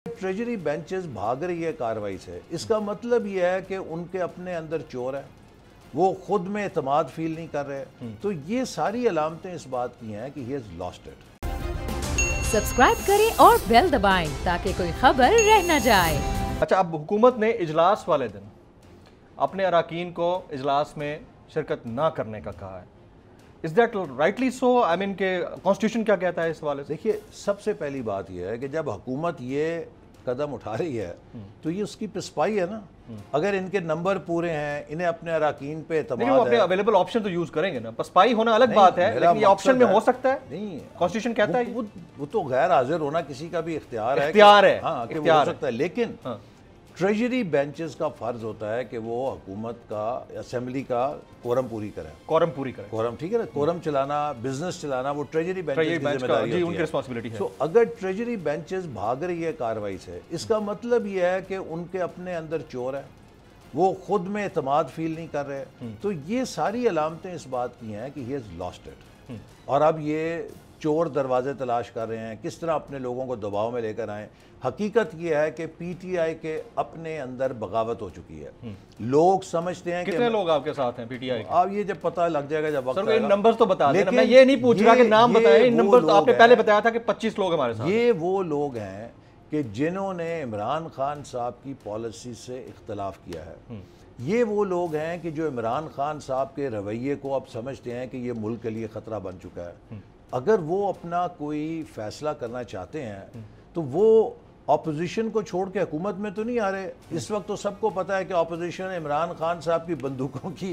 Treasury benches भाग रही है कार्रवाई से, इसका मतलब यह है कि उनके अपने अंदर चोर है, वो खुद में एतमाद फील नहीं कर रहे। तो ये सारी अलामतें इस बात की हैं कि he has lost it. Subscribe करें और बेल दबाएं ताकि कोई खबर रह न जाए। अच्छा, अब हुकूमत ने इजलास वाले दिन अपने अराकीन को इजलास में शिरकत ना करने का कहा है। Is that rightly so? I mean के कॉन्स्टिट्यूशन क्या कहता है इस वाले से? देखिए, सबसे पहली बात यह है कि जब हुकूमत ये कदम उठा रही है तो ये उसकी पिस्पाई है ना। अगर इनके नंबर पूरे हैं, इन्हें अपने अराकीन पे एतमाद है, वो अपने अवेलेबल ऑप्शन तो यूज करेंगे ना। पस्पाई होना अलग बात है, लेकिन ये ऑप्शन में हो सकता है। नहीं, कॉन्स्टिट्यूशन कहता है वो तो गैर हाजिर होना किसी का भी इख्तियार है। हाँ, कि वो हो सकता है, लेकिन ट्रेजरी बेंचेस का फर्ज होता है कि वो हुकूमत का, असेंबली का कोरम पूरी करें। कोरम, ठीक है ना। कोरम चलाना, बिजनेस चलाना, वो ट्रेजरी बेंचेस की जिम्मेदारी होती है, उनकी रिस्पांसिबिलिटी है। तो अगर ट्रेजरी बेंचेस भाग रही है कार्रवाई से, इसका मतलब यह है कि उनके अपने अंदर चोर है, वो खुद में एतमाद फील नहीं कर रहे। तो ये सारी अलामतें इस बात की हैं कि ही हैज लॉस्ट इट। और अब ये चोर दरवाजे तलाश कर रहे हैं, किस तरह अपने लोगों को दबाव में लेकर आए। हकीकत यह है कि पीटीआई के अपने अंदर बगावत हो चुकी है। लोग समझते हैं कितने लोग आपके साथ हैं पीटीआई के? अब ये जब पता लग जाएगा, जब वक्त आएगा। इन नंबर्स तो बता देना, मैं ये नहीं पूछ रहा कि नाम बताएं, इन नंबर तो आपने पहले बताया था कि 25 लोग हमारे साथ। ये वो लोग हैं कि जिन्होंने इमरान खान साहब की पॉलिसी से इख्तलाफ किया है। ये वो लोग हैं कि जो इमरान खान साहब के रवैये को अब समझते हैं कि ये मुल्क के लिए ख़तरा बन चुका है। अगर वो अपना कोई फैसला करना चाहते हैं तो वो अपोजिशन को छोड़ के हुकूमत में तो नहीं आ रहे। इस वक्त तो सबको पता है कि अपोजिशन इमरान खान साहब की बंदूकों की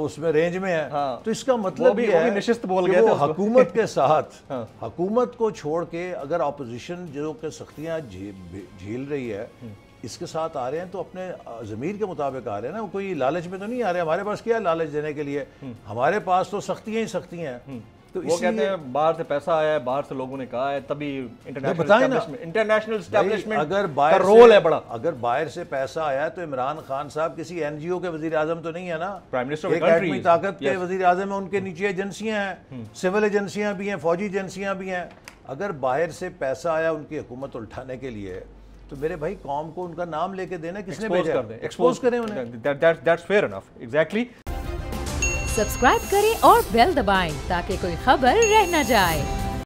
उसमें रेंज में है। तो इसका मतलब ये है कि वो हुकूमत के साथ हुकूमत को छोड़ के अगर अपोजिशन जो कि सख्तियाँ झेल रही है, इसके साथ आ रहे हैं तो अपने ज़मीर के मुताबिक आ रहे हैं ना। कोई लालच में तो नहीं आ रहे। हमारे पास क्या है लालच देने के लिए? हमारे पास तो सख्तियाँ ही सख्तियाँ हैं। तो वो कहते हैं बाहर से पैसा आया है, बाहर से लोगों ने कहा है, तभी इंटरनेशनल एस्टैब्लिशमेंट का रोल है बड़ा। अगर बाहर से पैसा आया है तो इमरान खान साहब किसी एनजीओ के वजीर आजम तो नहीं है ना। प्राइम मिनिस्टर एक एटमी ताकत के वजीर आजम है, उनके नीचे एजेंसियां हैं, सिविल एजेंसियां भी हैं, फौजी एजेंसियां भी हैं। अगर बाहर से पैसा आया उनकी हुकूमत उल्टाने के लिए तो मेरे भाई कौम को उनका नाम लेके देना, किसने भेजा? एक्सपोज करें उन्हें। That's fair enough. Exactly. Subscribe करें और बेल दबाएं ताकि कोई खबर रह न जाए।